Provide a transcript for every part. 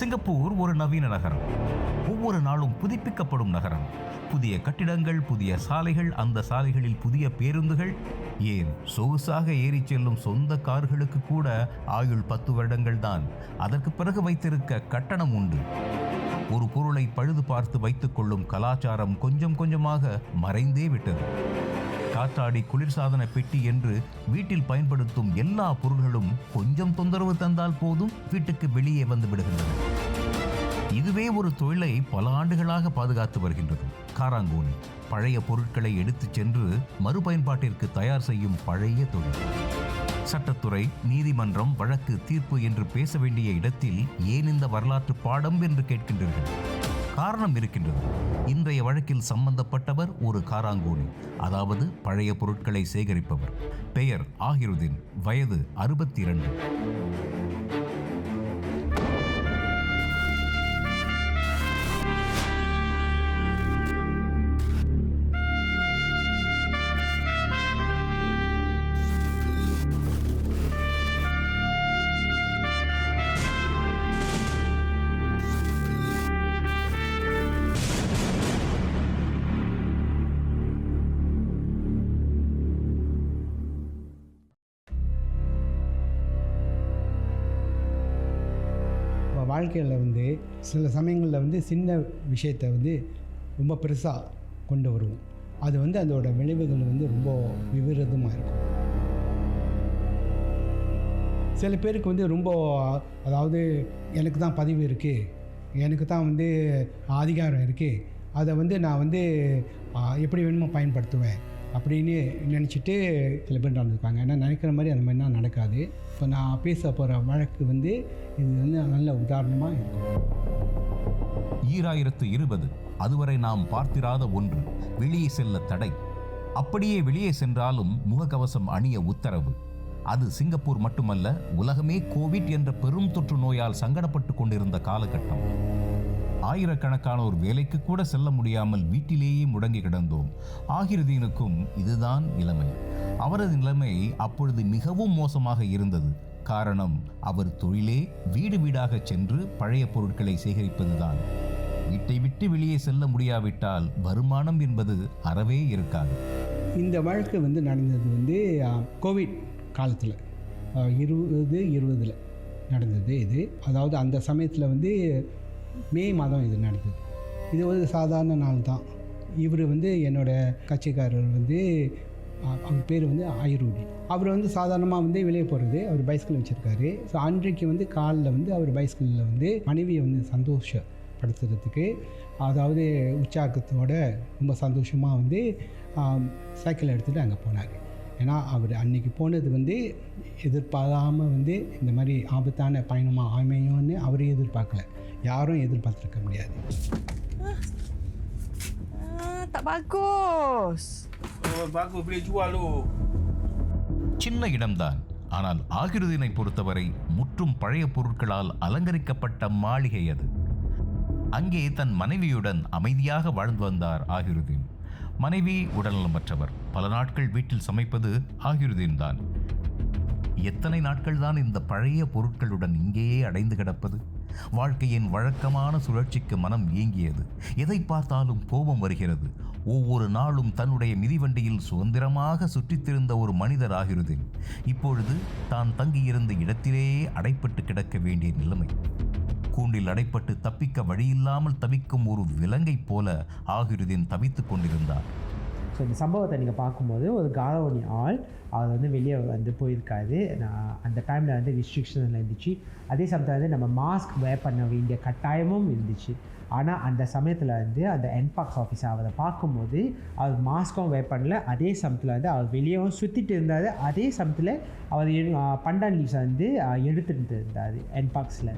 Singapore ஒரு நவீன நகரம், ஒவ்வொரு நாளும் புதுப்பிக்கப்படும் நகரம். புதிய கட்டிடங்கள், புதிய சாலைகள், அந்த சாலைகளில் புதிய பேருந்துகள், ஏன் சொகுசாக ஏறி செல்லும் சொந்த கார்களுக்கு கூட ஆயுள் 10 வருடங்கள் தான். அதற்கு பிறகு வைத்திருக்க கட்டணம் உண்டு. ஒரு பொருளை பழுது பார்த்து வைத்துக் கொள்ளும் கலாச்சாரம் கொஞ்சம் கொஞ்சமாக மறைந்தே விட்டது. காற்றாடி குளிர்சாதன பெட்டி என்று வீட்டில் பயன்படுத்தும் எல்லா பொருள்களும் கொஞ்சம் தொந்தரவு தந்தால் போதும் வீட்டுக்கு வெளியே வந்து விடுகின்றன. இதுவே ஒரு தொழிலை பல ஆண்டுகளாக பாதுகாத்து வருகின்றது. காராங்கோனி பழைய பொருட்களை எடுத்துச் சென்று மறுபயன்பாட்டிற்கு தயார் செய்யும் பழைய தொழில். சட்டத்துறை, நீதிமன்றம், வழக்கு, தீர்ப்பு என்று பேச வேண்டிய இடத்தில் ஏன் இந்த வரலாற்று பாடம் என்று கேட்கின்றீர்கள். காரணம் இருக்கின்றது. இன்றைய வழக்கில் சம்பந்தப்பட்டவர் ஒரு காராங்கோனி, அதாவது பழைய பொருட்களை சேகரிப்பவர். பெயர் ஆகிருதீன், வயது 62. வாழ்க்கையில் சில சமயங்களில் சின்ன விஷயத்தை ரொம்ப பெருசாக கொண்டு வருவோம். அது அதோட விளைவுகள் ரொம்ப விபரீதமாக இருக்கும். சில பேருக்கு ரொம்ப, அதாவது எனக்கு தான் பதவி இருக்குது, எனக்கு தான் அதிகாரம் இருக்குது, அதை நான் எப்படி வேணுமோ பயன்படுத்துவேன் அப்படின்னு நினச்சிட்டு சில பேர் நடந்துருக்காங்க. ஏன்னா நினைக்கிற மாதிரி அந்த மாதிரிலாம் நடக்காது. இப்போ நான் பேச போகிற வழக்கு இது நல்ல உதாரணமாக இருக்கும். 2020 அதுவரை நாம் பார்த்திராத ஒன்று, வெளியே செல்ல தடை. அப்படியே வெளியே சென்றாலும் முகக்கவசம் அணிய உத்தரவு. அது சிங்கப்பூர் மட்டுமல்ல, உலகமே கோவிட் என்ற பெரும் தொற்று நோயால் சங்கடப்பட்டு கொண்டிருந்த காலகட்டம். ஆயிரக்கணக்கானோர் வேலைக்கு கூட செல்ல முடியாமல் வீட்டிலேயே முடங்கி கிடந்தோம். ஆகிருதீனுக்கும் இதுதான் நிலைமை. அவரது நிலைமை அப்பொழுது மிகவும் மோசமாக இருந்தது. காரணம், அவர் தொழிலே வீடு வீடாக சென்று பழைய பொருட்களை சேகரிப்பதுதான். வீட்டை விட்டு வெளியே செல்ல முடியாவிட்டால் வருமானம் என்பது அறவே இருக்காது. இந்த வழக்கு நடந்தது கோவிட் காலத்தில் 2020 நடந்தது. இது அதாவது அந்த சமயத்தில் மே மாதம் இது நடந்தது. இது ஒரு சாதாரண நாள் தான். இவர் என்னோட கட்சிக்காரர் அவர் பேர் ஆயுர்வேதி. அவர் சாதாரணமாக வெளியே போகிறது. அவர் பைஸ்கிள் வச்சுருக்காரு. ஸோ அன்றைக்கு காலில் அவர் பைஸ்கிளில் மனைவியை சந்தோஷப்படுத்துறதுக்கு, அதாவது உற்சாகத்தோட ரொம்ப சந்தோஷமாக சைக்கிள் எடுத்துகிட்டு அங்கே போனார். ஏன்னா அவர் அன்றைக்கி போனது எதிர்பாராமல் இந்த மாதிரி ஆபத்தான பயணமாக அமையும்னு அவரே எதிர்பார்க்கல. யாரும் எதிர்பார்த்துருக்க முடியாது. Tak bagus. Bagus, boleh jual tu. சின்ன இடம்தான், ஆனால் ஆகிருதீனை பொறுத்தவரை முற்றும் பழைய பொருட்களால் அலங்கரிக்கப்பட்ட மாளிகை அது. அங்கே தன் மனைவியுடன் அமைதியாக வாழ்ந்து வந்தார் ஆகிருதீன். மனைவி உடல்நலமற்றவர். பல நாட்கள் வீட்டில் சமைப்பது ஆகிருதீன் தான். எத்தனை நாட்கள் தான் இந்த பழைய பொருட்களுடன் இங்கேயே அடைந்து கிடப்பது? வாழ்க்கையின் வழக்கமான சுழற்சிக்கு மனம் ஏங்கியது. எதை பார்த்தாலும் கோபம் வருகிறது. ஒவ்வொரு நாளும் தன்னுடைய மிதிவண்டியில் சுதந்திரமாக சுற்றித்திருந்த ஒரு மனிதர் ஆகிருதீன் இப்பொழுது தான் தங்கியிருந்த இடத்திலேயே அடைப்பட்டு கிடக்க வேண்டிய நிலைமை. கூண்டில் அடைப்பட்டு தப்பிக்க வழியில்லாமல் தவிக்கும் ஒரு விலங்கை போல ஆகிருதீன் தவித்துக் கொண்டிருந்தார். ஸோ இந்த சம்பவத்தை நீங்கள் பார்க்கும்போது ஒரு காலோனி ஆள் அவர் வெளியே போயிருக்காரு. அந்த டைமில் ரிஸ்ட்ரிக்ஷன் இருந்துச்சு. அதே சமயத்தில் நம்ம மாஸ்க் வேர் பண்ண வேண்டிய கட்டாயமும் இருந்துச்சு. ஆனால் அந்த சமயத்தில் அந்த என்பாக்ஸ் ஆஃபீஸர் அவரை பார்க்கும்போது அவர் மாஸ்க்கும் வேர் பண்ணல. அதே சமயத்தில் அவர் வெளியேவும் சுற்றிட்டு இருந்தார். அதே சமயத்தில் அவர் பண்டான் லீவ்ஸை எடுத்துகிட்டு இருந்தார் என்பாக்ஸில்.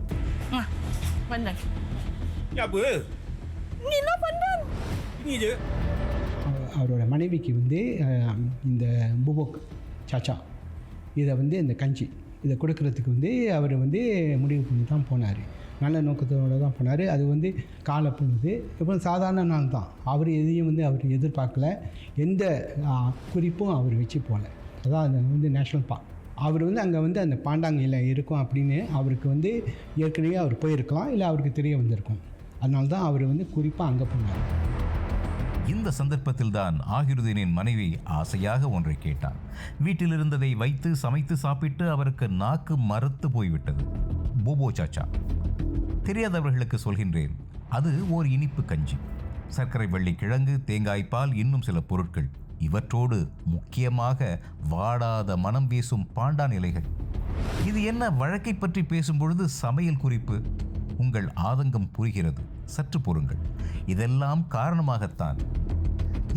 Pandan. Ya apa? Ni lah pandan. Ini je. அவரோட மனைவிக்கு இந்த புபோக் சாச்சா இதை இந்த கஞ்சி இதை கொடுக்கறதுக்கு அவர் முடிவு பண்ணி தான் போனார். நல்ல நோக்கத்தோடு தான் போனார். அது காலப்பொழுது இப்போ சாதாரண நாள் தான். அவர் எதையும் அவர் எதிர்பார்க்கல. எந்த குறிப்பும் அவர் வச்சு போகல. அதான் அது நேஷ்னல் பார்க். அவர் வந்து அங்கே வந்து அந்த பாண்டாங்கையில் இருக்கும் அப்படின்னு அவருக்கு வந்து ஏற்கனவே அவர் போயிருக்கலாம், இல்லை அவருக்கு தெரிய வந்திருக்கும். அதனால தான் அவர் வந்து குறிப்பாக அங்கே போனார். இந்த சந்தர்ப்பத்தில் தான் ஆகிருதீனின் மனைவி ஆசையாக ஒன்றை கேட்டார். வீட்டில் இருந்ததை வைத்து சமைத்து சாப்பிட்டு அவருக்கு நாக்கு மரத்து போய்விட்டது. போபோ சாச்சா. தெரியாதவர்களுக்கு சொல்கின்றேன், அது ஓர் இனிப்பு கஞ்சி. சர்க்கரை வள்ளி கிழங்கு, தேங்காய்பால், இன்னும் சில பொருட்கள். இவற்றோடு முக்கியமாக வாடாத மனம் வீசும் பாண்டான் இலைகள். இது என்ன வழக்கை பற்றி பேசும்பொழுது சமையல் குறிப்பு? உங்கள் ஆதங்கம் புரிகிறது, சற்று பொறுங்கள். இதெல்லாம் காரணமாகத்தான்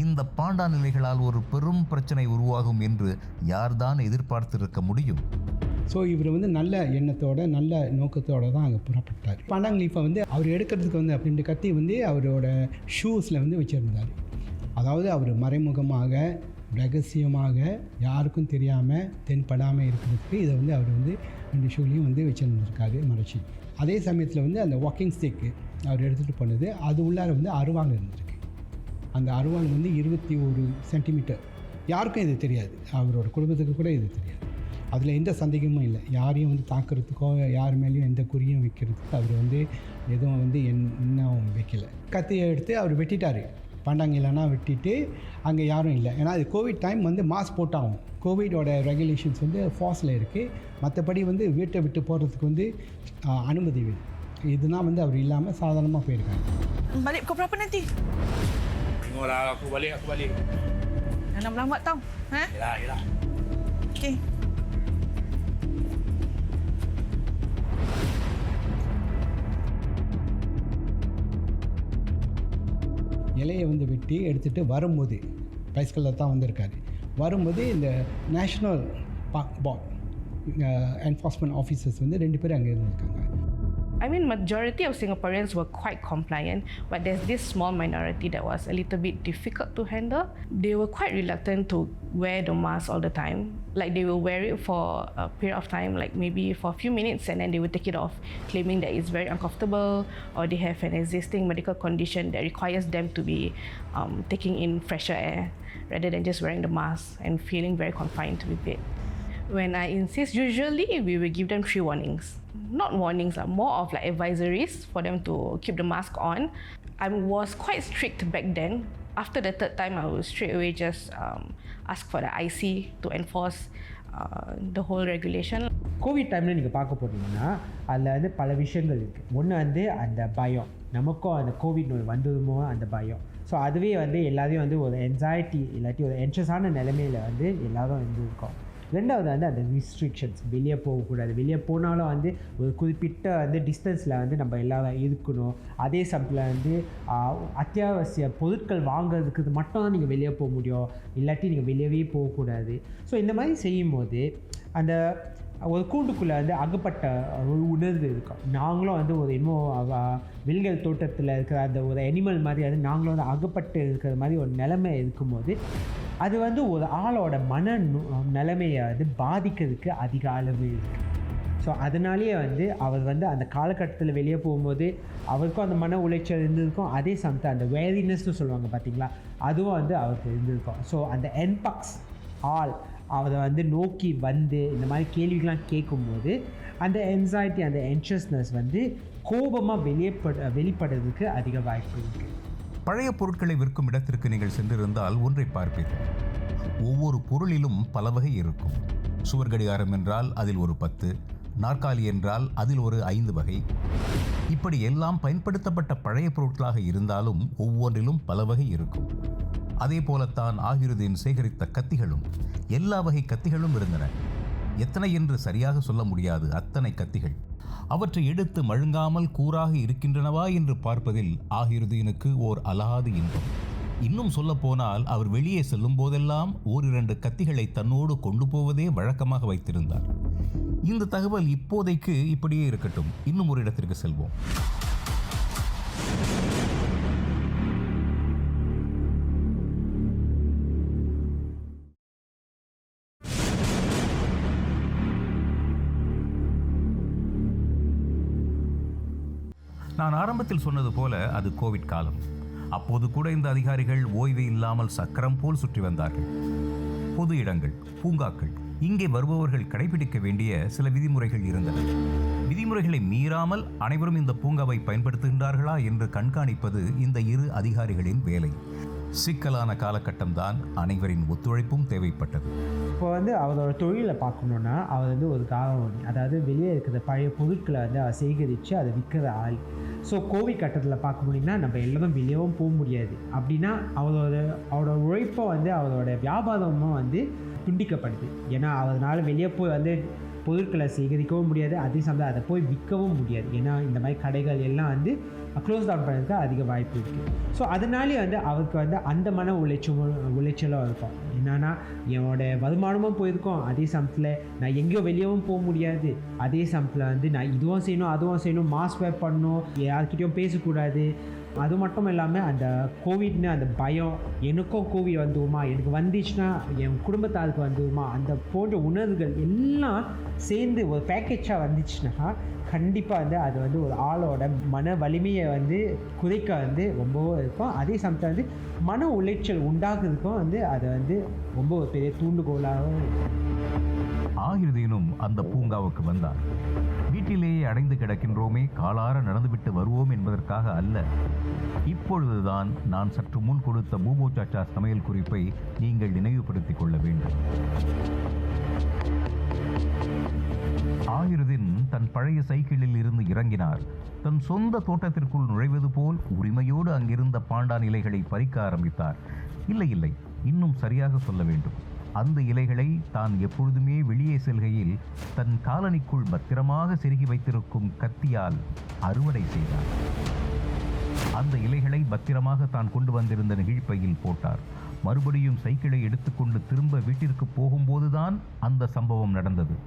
இந்த பாண்டான் இலைகளால் ஒரு பெரும் பிரச்சனை உருவாகும் என்று யார்தான் எதிர்பார்த்திருக்க முடியும்? ஸோ இவர் வந்து நல்ல எண்ணத்தோட நல்ல நோக்கத்தோடு தான் அங்கே புறப்பட்டார். பாண்டாங் லீஃபை வந்து அவர் எடுக்கிறதுக்கு வந்து அப்படின்ட்டு கத்தி வந்து அவரோட ஷூஸில் வந்து வச்சுருந்தார். அதாவது அவர் மறைமுகமாக ரகசியமாக யாருக்கும் தெரியாமல் தென்படாமல் இருக்கிறதுக்கு இதை வந்து அவர் வந்து 2 ஷூலையும் வந்து வச்சுருந்துருக்காரு மறைச்சி. அதே சமயத்தில் வந்து அந்த வாக்கிங் ஸ்டிக்கு அவர் எடுத்துகிட்டு போனது, அது உள்ளார வந்து அருவாள் இருந்திருக்கு. அந்த அருவாள் வந்து 21 சென்டிமீட்டர். யாருக்கும் இது தெரியாது, அவரோட குடும்பத்துக்கு கூட இது தெரியாது. அதில் எந்த சந்தேகமும் இல்லை. யாரையும் வந்து தாக்குறதுக்கோ யார் மேலேயும் எந்த குறியும் வைக்கிறதுக்கு அவர் வந்து எதுவும் வந்து இன்னும் வைக்கலை. கத்தியை எடுத்து அவர் வெட்டிட்டார். பாண்டாங்கிலனா வெட்டிட்டு அங்கே யாரும் இல்லை. ஏன்னா அது கோவிட் டைம் வந்து மாஸ்க் போட்டாகும். கோவிடோட ரெகுலேஷன்ஸ் வந்து ஃபாஸ்டில் இருக்குது. மற்றபடி வந்து வீட்டை விட்டு போகிறதுக்கு வந்து அனுமதி வேணும். இதுதான் வந்து அவர் இல்லாமல் சாதாரணமாக போயிருக்காங்க. Balik pukul berapa nanti? Tengoklah aku balik. Jangan lambat tau. Ha? Yelah. Okey. இலையை வந்து வெட்டி எடுத்துகிட்டு வரும்போது பைஸ்கலில் தான் வந்திருக்காரு. வரும்போது இந்த national park port enforcement officers வந்து 2 பேர் அங்கே இருந்திருக்காங்க. I mean, majority of Singaporeans were quite compliant, but there's this small minority that was a little bit difficult to handle. They were quite reluctant to wear the mask all the time. Like they will wear it for a period of time, like maybe for a few minutes, and then they will take it off, claiming that it's very uncomfortable or they have an existing medical condition that requires them to be taking in fresher air rather than just wearing the mask and feeling very confined with it. When I insist, usually we will give them 3 warnings. Not warnings, more of like advisories for them to keep the mask on. I was quite strict back then. After the 3rd time, I would straight away just ask for the IC to enforce the whole regulation. Covid டைமில் நீங்கள் பார்க்க போனீங்கன்னா அதில் வந்து பல விஷயங்கள் இருக்குது. ஒன்று வந்து அந்த பயம், நமக்கும் அந்த கோவிட் நோய் வந்ததுமோ அந்த பயம். ஸோ அதுவே வந்து எல்லாத்தையும் வந்து ஒரு என்சைட்டி இல்லாட்டி ஒரு என்ஷியஸான நிலைமையில் வந்து எல்லாரும் வந்து இருக்கோம். 2வது வந்து அந்த ரிஸ்ட்ரிக்ஷன்ஸ், வெளியே போகக்கூடாது. வெளியே போனாலும் வந்து ஒரு குறிப்பிட்ட வந்து டிஸ்டன்ஸில் வந்து நம்ம எல்லாரும் இருக்கணும். அதே சமயத்தில் வந்து அத்தியாவசிய பொருட்கள் வாங்குறதுக்கு மட்டும் தான் நீங்கள் வெளியே போக முடியும், இல்லாட்டி நீங்கள் வெளியவே போகக்கூடாது. ஸோ இந்த மாதிரி செய்யும்போது அந்த ஒரு கூண்டுக்குள்ளே வந்து அகப்பட்ட ஒரு உணர்வு இருக்கும். நாங்களும் வந்து ஒரு இன்னும் வில்கள் தோட்டத்தில் இருக்கிற அந்த ஒரு அனிமல் மாதிரி வந்து நாங்களும் வந்து அகப்பட்டு இருக்கிற மாதிரி ஒரு நிலைமை இருக்கும்போது அது வந்து ஒரு ஆளோட மன நிலைமையை வந்து பாதிக்கிறதுக்கு அதிக அளவு இருக்குது. ஸோ அதனாலேயே வந்து அவர் வந்து அந்த காலகட்டத்தில் வெளியே போகும்போது அவருக்கும் அந்த மன உளைச்சல் இருந்திருக்கும். அதே சமயத்தில் அந்த வேரினஸ்ன்னு சொல்லுவாங்க பார்த்தீங்களா, அதுவும் வந்து அவருக்கு இருந்திருக்கும். ஸோ அந்த என்பக்ஸ் ஆள் அவரை வந்து நோக்கி வந்து இந்த மாதிரி கேள்விகள்லாம் கேட்கும்போது அந்த என்சைட்டி, அந்த என்ஷியஸ்னஸ் வந்து கோபமாக வெளிப்படுறதுக்கு அதிக வாய்ப்பு இருக்குது. பழைய பொருட்களை விற்கும் இடத்திற்கு நீங்கள் சென்றிருந்தால் ஒன்றை பார்ப்பீர்கள். ஒவ்வொரு பொருளிலும் பல வகை இருக்கும். சுவர் கடிகாரம் என்றால் அதில் ஒரு 10, நாற்காலி என்றால் அதில் ஒரு 5 வகை. இப்படி எல்லாம் பயன்படுத்தப்பட்ட பழைய பொருட்களாக இருந்தாலும் ஒவ்வொன்றிலும் பல வகை இருக்கும். அதே போலத்தான் ஆகிருதீன் சேகரித்த கத்திகளும், எல்லா வகை கத்திகளும் இருந்தன. எத்தனை என்று சரியாக சொல்ல முடியாது, அத்தனை கத்திகள். அவற்றை எடுத்து மழுங்காமல் கூறாக இருக்கின்றனவா என்று பார்ப்பதில் ஆகிருதீனுக்கு ஓர் அலாதி இன்பம். இன்னும் சொல்லப்போனால் அவர் வெளியே செல்லும் போதெல்லாம் 1-2 கத்திகளை தன்னோடு கொண்டு போவதே வழக்கமாக வைத்திருந்தார். இந்த தகவல் இப்போதைக்கு இப்படியே இருக்கட்டும், இன்னும் ஒரு இடத்திற்கு செல்வோம். நான் ஆரம்பத்தில் சொன்னது போல அது கோவிட் காலம். அப்போது கூட இந்த அதிகாரிகள் ஓய்வு இல்லாமல் சக்கரம் போல் சுற்றி வந்தார்கள். பொது இடங்கள், பூங்காக்கள், இங்கே வருபவர்கள் கடைபிடிக்க வேண்டிய சில விதிமுறைகள் இருந்தன. விதிமுறைகளை மீறாமல் அனைவரும் இந்த பூங்காவை பயன்படுத்துகின்றார்களா என்று கண்காணிப்பது இந்த இரு அதிகாரிகளின் வேலை. சிக்கலான காலகட்டம்தான், அனைவரின் ஒத்துழைப்பும் தேவைப்பட்டது. இப்போ வந்து அவரோட தொழிலை பார்க்கணுன்னா அவர் வந்து ஒரு காலவணி, அதாவது வெளியே இருக்கிற பழைய பொருட்களை வந்து அவர் சேகரித்து அதை விற்கிற ஆள். ஸோ கோவிட் கட்டத்தில் பார்க்க முடியும்னா நம்ம எல்லாரும் வெளியவும் போக முடியாது. அப்படின்னா அவரோட உழைப்பை வந்து அவரோட வியாபாரமும் வந்து துண்டிக்கப்படுது. ஏன்னா அவரால் வெளியே போய் வந்து பொருட்களை சேகரிக்கவும் முடியாது, அதே சமயம் அதை போய் விற்கவும் முடியாது. ஏன்னா இந்த மாதிரி கடைகள் எல்லாம் வந்து க்ளோஸ் டவுன் பண்ணுறதுக்கு அதிக வாய்ப்பு இருக்குது. ஸோ அதனாலே வந்து அவருக்கு வந்து அந்த மன உளைச்சலும் இருக்கும். என்னன்னா என்னோட வருமானமும் போயிருக்கோம், அதே சமயத்தில் நான் எங்கேயோ வெளியவும் போக முடியாது, அதே சமயத்தில் வந்து நான் இதுவும் செய்யணும் அதுவும் செய்யணும், மாஸ்க் வேர் பண்ணணும், யார்கிட்டையும் பேசக்கூடாது. அது மட்டும் இல்லாமல் அந்த கோவிட்னு அந்த பயம், எனக்கும் கோவிட் வந்துருமா, எனக்கு வந்துச்சுன்னா என் குடும்பத்தாருக்கு வந்துருமா, அந்த போன்ற உணர்வுகள் எல்லாம் சேர்ந்து ஒரு பேக்கேஜாக வந்துச்சுன்னா கண்டிப்பாக வந்து அது வந்து ஒரு ஆளோட மன வலிமையை வந்து குறைக்க வந்து ரொம்பவும் இருக்கும். அதே சமயத்தில் வந்து மன உளைச்சல் உண்டாக்குறதுக்கும் வந்து அது வந்து ரொம்ப ஒரு பெரிய தூண்டுகோலாகவும் இருக்கும். ஆகிருதேனும் அந்த பூங்காவுக்கு வந்தார். வீட்டிலேயே அடைந்து கிடக்கின்றோமே, காலார நடந்துவிட்டு வருவோம் என்பதற்காக அல்ல. இப்பொழுதுதான் நான் சற்று முன் கொடுத்த பூபோ சாச்சா சமையல் குறிப்பை நீங்கள் நினைவுபடுத்திக் கொள்ள வேண்டும். ஆகிருதீன் தன் பழைய சைக்கிளில் இருந்து இறங்கினார். தன் சொந்த தோட்டத்திற்குள் நுழைவது போல் உரிமையோடு அங்கிருந்த பாண்டான் இலைகளை பறிக்க ஆரம்பித்தார். இல்லை, இன்னும் சரியாக சொல்ல வேண்டும், அந்த இலைகளை தான் எப்பொழுதுமே வெளியே செல்கையில் தன் காலனிக்குள் பத்திரமாக செருகி வைத்திருக்கும் கத்தியால் அறுவடை செய்தார். அந்த இலைகளை பத்திரமாக தான் கொண்டு வந்திருந்த நெகிழ்ப்பையில் போட்டார். மறுபடியும் சைக்கிளை எடுத்துக்கொண்டு திரும்ப வீட்டிற்கு போகும்போதுதான் அந்த சம்பவம் நடந்தது.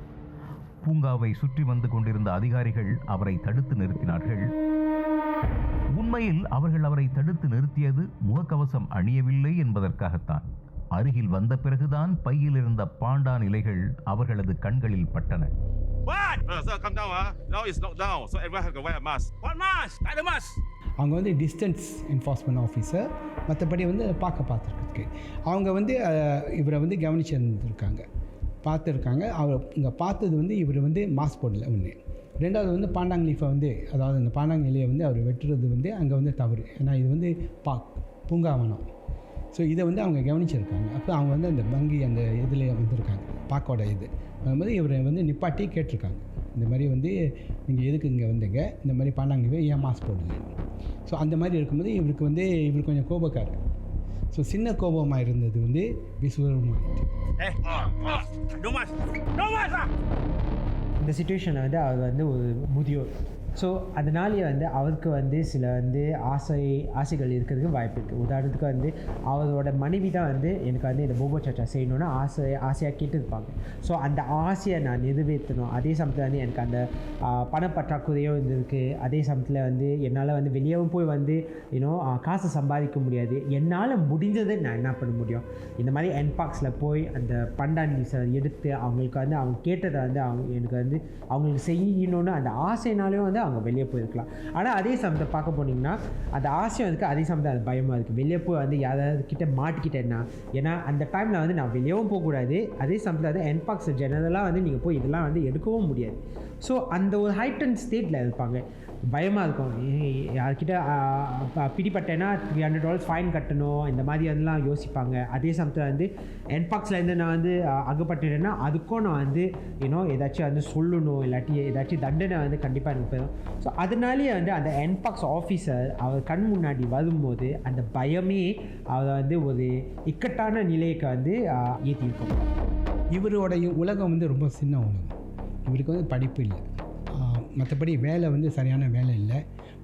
பூங்காவை சுற்றி வந்து கொண்டிருந்த அதிகாரிகள் அவரை தடுத்து நிறுத்தினார்கள். உண்மையில் அவர்கள் அவரை தடுத்து நிறுத்தியது முகக்கவசம் அணியவில்லை என்பதற்காகத்தான். அருகில் வந்த பிறகுதான் பையில் இருந்த பாண்டான் இலைகள் அவர்களது கண்களில் பட்டன. What? Sir, come down. Now it's locked down, so everyone have to wear a mask. What mask? Tak ada mask. அவங்க வந்து டிஸ்டன்ஸ் என்ஃபோர்ஸ்மெண்ட் ஆஃபீஸர், மற்றபடி வந்து பார்த்துருக்கிறதுக்கு அவங்க வந்து இவரை வந்து கவனிச்சிருந்துருக்காங்க, பார்த்துருக்காங்க. அவர் இங்கே பார்த்தது வந்து இவர் வந்து மாஸ்க் போடல ஒன்று. ரெண்டாவது வந்து பாண்டாங் லீஃபை வந்து, அதாவது அந்த பாண்டாங் இலையை வந்து அவர் வெட்டுறது வந்து அங்கே வந்து தவறு. ஏன்னா இது வந்து பூங்காவனம். ஸோ இதை வந்து அவங்க கவனிச்சிருக்காங்க. அப்போ அவங்க வந்து அந்த வங்கி அந்த இதில் வந்திருக்காங்க, பாக்கோட இது மாதிரி இவரை வந்து நிப்பாட்டி கேட்டிருக்காங்க, இந்த மாதிரி வந்து நீங்கள் எதுக்கு இங்கே வந்தீங்க, இந்த மாதிரி பாண்டாங்க ஏன் மாஸ்க் போடல. ஸோ அந்த மாதிரி இருக்கும்போது இவர் கொஞ்சம் கோபக்காரர். ஸோ சின்ன கோபமாக இருந்தது வந்து விஸ்வரூபமாகிட்டு. இந்த சுச்சுவேஷனில் வந்து அவர் வந்து ஒரு முதியோர். ஸோ அதனாலே வந்து அவருக்கு வந்து சில வந்து ஆசைகள் இருக்கிறதுக்கு வாய்ப்பு இருக்குது. உதாரணத்துக்கு வந்து அவரோட மனைவி தான் வந்து எனக்கு வந்து இந்த பூபோ சாச்சா செய்யணும்னு ஆசையாக கேட்டுருப்பாங்க. ஸோ அந்த ஆசையை நான் நிறைவேற்றணும். அதே சமயத்தில் வந்து எனக்கு அந்த பணப்பற்றாக்குறையும் இருந்திருக்கு. அதே சமயத்தில் வந்து என்னால் வந்து வெளியவும் போய் வந்து காசு சம்பாதிக்க முடியாது. என்னால் முடிஞ்சதை நான் என்ன பண்ண முடியும், இந்த மாதிரி என்பாக்ஸில் போய் அந்த பண்டான் எடுத்து அவங்களுக்கு வந்து அவங்க கேட்டதை வந்து எனக்கு வந்து அவங்களுக்கு செய்யணும்னு அந்த ஆசைனாலையும் வந்து அவங்க வெளியே போயிருக்கலாம். ஆனால் அதே சமயத்தை பார்க்க போனீங்கன்னா அந்த ஆசையும் இருக்குது, அதே சமயத்தில் அது பயமாக இருக்குது. வெளியே போய் வந்து யாராவது கிட்ட மாட்டிக்கிட்டேன்னா, ஏன்னா அந்த டைமில் வந்து நான் வெளியவும் போகக்கூடாது, அதே சமயத்தில் வந்து என்பாக்ஸ் ஜெனரலாக வந்து நீங்கள் போய் இதெல்லாம் வந்து எடுக்கவும் முடியாது. ஸோ அந்த ஒரு ஹைட்டன் ஸ்டேட்டில் இருப்பாங்க, பயமாக இருக்கும். யார்கிட்ட பிடிப்பட்டேன்னா $300 ஃபைன் கட்டணும், இந்த மாதிரி அதெல்லாம் யோசிப்பாங்க. அதே சமயத்தில் வந்து என்பாக்ஸ்லேருந்து நான் வந்து அகப்பட்டுட்டேன்னா அதுக்கும் நான் வந்து ஏதாச்சும் வந்து சொல்லணும், இல்லாட்டி ஏதாச்சும் தண்டனை வந்து கண்டிப்பாக எனக்கு போயிடும். ஸோ அதனாலேயே வந்து அந்த என்பாக்ஸ் ஆஃபீஸர் அவர் கண் முன்னாடி வரும்போது அந்த பயமே அவரை வந்து ஒரு இக்கட்டான நிலைக்கு வந்து ஏற்றிருக்கும். இவருடைய உலகம் வந்து ரொம்ப சின்ன உலகம். இவருக்கு வந்து படிப்பு இல்லை, மற்றபடி வேலை வந்து சரியான வேலை இல்லை,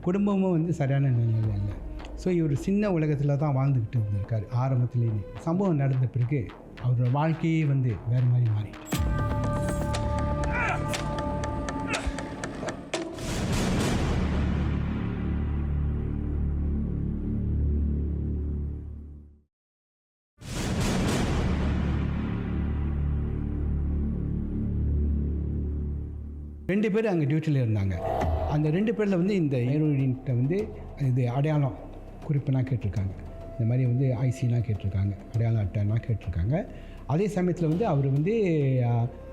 குடும்பமும் வந்து சரியான நிலையில் இல்லை. ஸோ இவர் சின்ன உலகத்தில் தான் வாழ்ந்துக்கிட்டு இருந்திருக்கார் ஆரம்பத்துலேயே. சம்பவம் நடந்த பிறகு அவரோட வாழ்க்கையே வந்து வேறு மாதிரி மாறிட்டு. ரெண்டு பேர் அங்கே டியூட்டியில் இருந்தாங்க. அந்த 2 பேரில் வந்து இந்த ஹீரோயின்கிட்ட வந்து இது அடையாளம் குறிப்புலாம் கேட்டிருக்காங்க, இந்த மாதிரி வந்து ஐசிலாம் கேட்டிருக்காங்க, அடையாள அட்டைலாம் கேட்டிருக்காங்க. அதே சமயத்தில் வந்து அவர் வந்து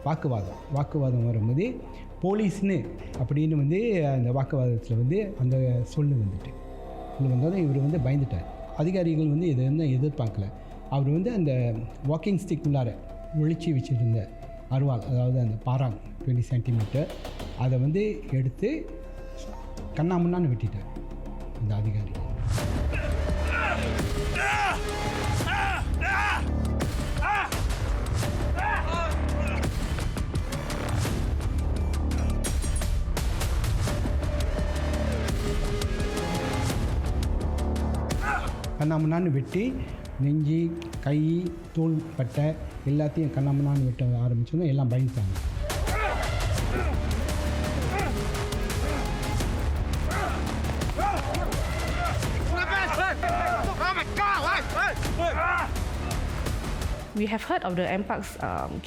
வாக்குவாதம் வரும்போது போலீஸ்னு அப்படின்னு வந்து அந்த வாக்குவாதத்தில் வந்து அந்த சொல்லு வந்தோடனே இவர் வந்து பயந்துட்டார். அதிகாரிகள் வந்து இதை வந்து எதிர்பார்க்கல. அவர் வந்து அந்த வாக்கிங் ஸ்டிக் உள்ளார ஒழிச்சு வச்சுருந்த அருவாள், அதாவது அந்த பாராங் 20 சென்டிமீட்டர், அதை வந்து எடுத்து கண்ணாமுன்னான்னு வெட்டிட்டார் அந்த அதிகாரி. கண்ணாமுன்னான்னு வெட்டி நெஞ்சு, கை, தோல் பட்டை எல்லாத்தையும் கண்ணாமுன்னான்னு வெட்ட ஆரம்பிச்சோன்னா எல்லாம் பயந்துட்டாங்க. We have heard of the MPAX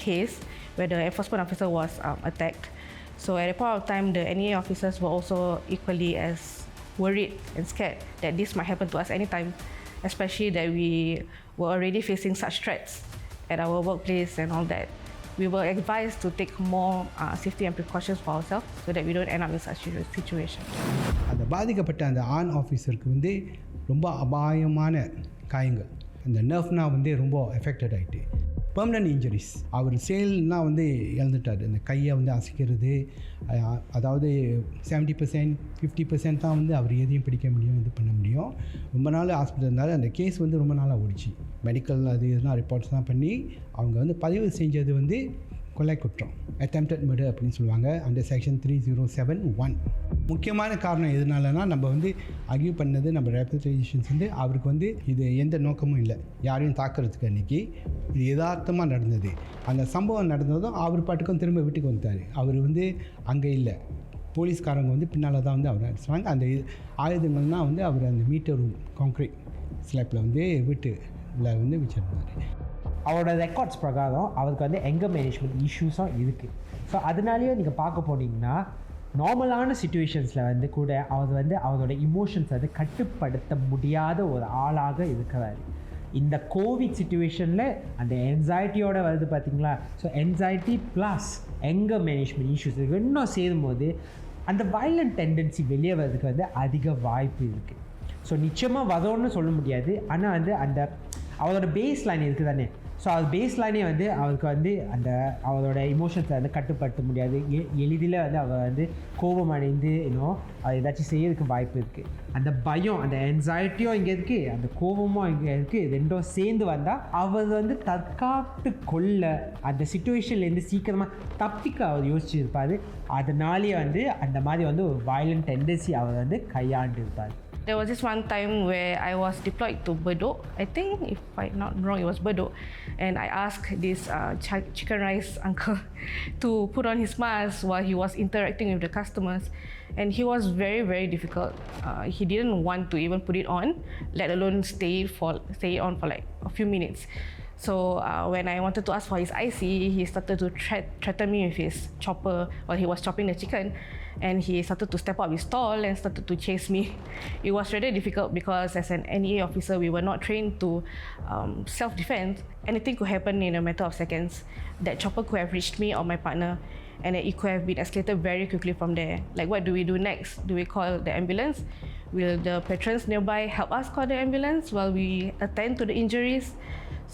case where the enforcement officer was attacked. So at a point of time, the NEA officers were also equally as worried and scared that this might happen to us anytime, especially that we were already facing such threats at our workplace and all that. We were advised to take more safety and precautions for ourselves so that we don't end up in such a situation. அந்த பாதிக்கப்பட்ட அந்த ஆண் ஆஃபீஸருக்கு வந்து ரொம்ப அபாயமான காயங்கள், அந்த நர்வ்னா வந்து ரொம்ப எஃபெக்டட் ஆகிட்டு, பெர்மனன்ட் இன்ஜுரிஸ். அவர் செயல்னால் வந்து இழந்துட்டார். அந்த கையை வந்து அசைக்கிறது, அதாவது 70% 50% தான் வந்து அவர் எதையும் பிடிக்க முடியும், இது பண்ண முடியும். ரொம்ப நாள் ஹாஸ்பிட்டல் இருந்தாலும் அந்த கேஸ் வந்து ரொம்ப நாளாக ஓடிச்சு. மெடிக்கல் அது இதெல்லாம் ரிப்போர்ட்ஸ்லாம் பண்ணி அவங்க வந்து பதிவு செஞ்சது வந்து கொலை குற்றம், அட்டெம்ப்டட் மர்டர் அப்படின்னு சொல்லுவாங்க, அண்டர் செக்ஷன் 3071. முக்கியமான காரணம் எதுனாலனா நம்ம வந்து அர்கியூ பண்ணது நம்ம ரெப்ரசன்டேஷன்ஸ் வந்து அவருக்கு வந்து இது எந்த நோக்கமும் இல்லை யாரையும் தாக்குறதுக்கு. அன்றைக்கி இது யதார்த்தமாக நடந்தது. அந்த சம்பவம் நடந்ததும் அவர் பாட்டுக்கும் திரும்ப வீட்டுக்கு வந்துட்டார். அவர் வந்து அங்கே இல்லை, போலீஸ்காரங்க வந்து பின்னால் தான் வந்து அவர் அடிச்சாங்க. அந்த ஆயுதங்கள்னால் வந்து அவர் அந்த மீட்டர் ரூம் கான்க்ரீட் ஸ்லாப்பில் வந்து வீட்டில் வந்து வச்சுருந்தார். அவரோட ரெக்கார்ட்ஸ் பிரகாரம் அவருக்கு வந்து எங்கர் மேனேஜ்மெண்ட் இஷ்யூஸும் இருக்குது. ஸோ அதனாலேயே நீங்கள் பார்க்க போனீங்கன்னா நார்மலான சுச்சுவேஷன்ஸில் வந்து கூட அவர் வந்து அவரோட இமோஷன்ஸ் வந்து கட்டுப்படுத்த முடியாத ஒரு ஆளாக இருக்கிறார். இந்த கோவிட் சுச்சுவேஷனில் அந்த என்சைட்டியோட வருது பார்த்தீங்களா. ஸோ என்சைட்டி ப்ளஸ் எங்கர் மேனேஜ்மெண்ட் இஷ்யூஸ் இன்னும் சேரும்போது அந்த வயலண்ட் டெண்டன்சி வெளியே வர்றதுக்கு வந்து அதிக வாய்ப்பு இருக்குது. ஸோ நிச்சயமாக வரோன்னு சொல்ல முடியாது, ஆனால் வந்து அந்த அவரோட பேஸ் லைன் இருக்குது தானே. ஸோ அது பேஸ் லைனே வந்து அவருக்கு வந்து அந்த அவரோட இமோஷன்ஸை வந்து கட்டுப்படுத்த முடியாது. எளிதில் வந்து அவர் வந்து கோபம் அடைந்து இன்னும் அது ஏதாச்சும் செய்யறதுக்கு வாய்ப்பு இருக்குது. அந்த பயம், அந்த என்சைட்டியும் இங்கே இருக்குது, அந்த கோபமும் இங்கே இருக்குது, ரெண்டும் சேர்ந்து வந்தால் அவர் வந்து தற்காத்து கொள்ள அந்த சுச்சுவேஷன்லேருந்து சீக்கிரமாக தப்பிக்க அவர் யோசிச்சுருப்பார். அதனாலேயே வந்து அந்த மாதிரி வந்து ஒரு வயலண்ட் டெண்டன்சி அவர் வந்து கையாண்டு இருப்பார். There was this one time where I was deployed to Bedok. I think, if I'm not wrong, it was Bedok. And I asked this chicken rice uncle to put on his mask while he was interacting with the customers. And he was very, very difficult. He didn't want to even put it on, let alone stay on for like a few minutes. So when I wanted to ask for his IC, he started to threaten me with his chopper while he was chopping the chicken. And he started to step up his stall and started to chase me. It was really difficult because as an NEA officer, we were not trained to self-defense. Anything could happen in a matter of seconds. That chopper could have reached me or my partner, and it could have been escalated very quickly from there. Like, what do we do next? Do we call the ambulance? Will the patrons nearby help us call the ambulance while we attend to the injuries?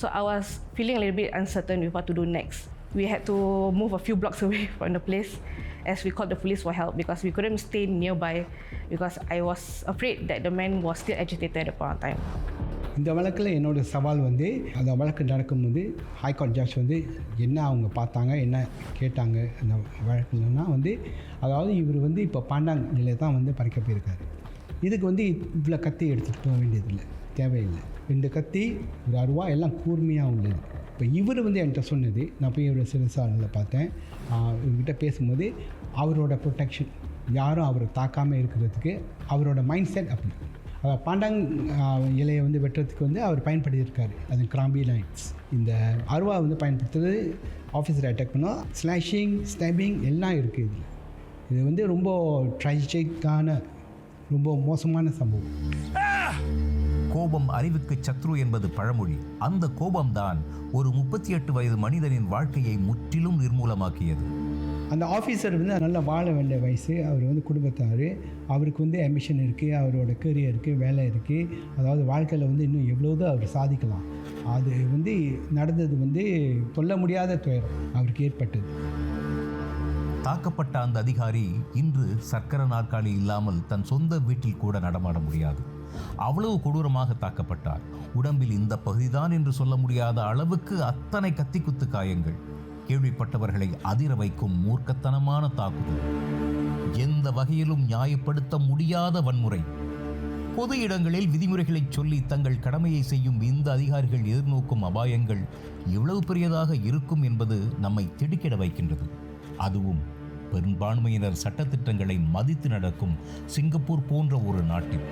So I was feeling a little bit uncertain with what to do next. We had to move a few blocks away from the place as we called the police for help because we couldn't stay nearby because I was afraid that the man was still agitated at the point of time. இந்த வழக்கில் என்னோடய சவால் வந்து அந்த வழக்கு நடக்கும்போது high court judge வந்து என்ன அவங்க பார்த்தாங்க, என்ன கேட்டாங்க அந்த வழக்குலன்னா வந்து, அதாவது இவர் வந்து இப்போ பாண்டாங் நிலையை தான் வந்து பறிக்க போயிருக்காரு. இதுக்கு வந்து இவ்வளோ கத்தி எடுத்துகிட்டு போக வேண்டியதில்லை, தேவையில்லை. 2 கத்தி, ஒரு அருவா, எல்லாம் கூர்மையாக உள்ளது. இப்போ இவர் வந்து என்கிட்ட சொன்னது, நான் போய் இவரோட சிறுசாலையில் பார்த்தேன், இவர்கிட்ட பேசும்போது அவரோட ப்ரொடெக்ஷன், யாரும் அவரை தாக்காமல் இருக்கிறதுக்கு அவரோட மைண்ட் செட் அப்படி. பாண்டாங் இலையை வந்து வெட்டுறதுக்கு வந்து அவர் பயன்படுத்தியிருக்காரு, அது கிராம்பி லைட்ஸ். இந்த அருவா வந்து பயன்படுத்துறது ஆஃபீஸரை அட்டாக் பண்ணால் ஸ்லாஷிங், ஸ்டாபிங் எல்லாம் இருக்குது இதில். இது வந்து ரொம்ப ட்ராஜிக்கான, ரொம்ப மோசமான சம்பவம். கோபம் அறிவுக்கு சத்ரு என்பது பழமொழி. அந்த கோபம்தான் ஒரு 38 வயது மனிதனின் வாழ்க்கையை முற்றிலும் நிர்மூலமாக்கியது. அந்த ஆஃபீஸர் வந்து நல்லா வாழ வேண்டிய வயசு. அவர் வந்து குடும்பத்தார், அவருக்கு வந்து ஆம்பிஷன் இருக்குது, அவரோட கரியர் இருக்குது, வேலை இருக்குது. அதாவது வாழ்க்கையில் வந்து இன்னும் எவ்வளோதோ அவர் சாதிக்கலாம். அது வந்து நடந்தது வந்து சொல்ல முடியாத துயரம் அவருக்கு ஏற்பட்டது. தாக்கப்பட்ட அந்த அதிகாரி இன்று சக்கர நாற்காலி இல்லாமல் தன் சொந்த வீட்டில் கூட நடமாட முடியாது. அவ்வளவு கொடூரமாக தாக்கப்பட்டார். உடம்பில் இந்த பகுதிதான் என்று சொல்ல முடியாத அளவுக்கு அத்தனை கத்திக்குத்து காயங்கள். கேள்விப்பட்டவர்களை அதிர வைக்கும் மூர்க்கத்தனமான தாக்குதல். எந்த வகையிலும் நியாயப்படுத்த முடியாத வன்முறை. பொது இடங்களில் விதிமுறைகளை சொல்லி தங்கள் கடமையை செய்யும் இந்த அதிகாரிகள் எதிர்நோக்கும் அபாயங்கள் எவ்வளவு பெரியதாக இருக்கும் என்பது நம்மை திடுக்கிட வைக்கின்றது. அதுவும் பெரும்பான்மையினர் சட்டத்திட்டங்களை மதித்து நடக்கும் சிங்கப்பூர் போன்ற ஒரு நாட்டில்.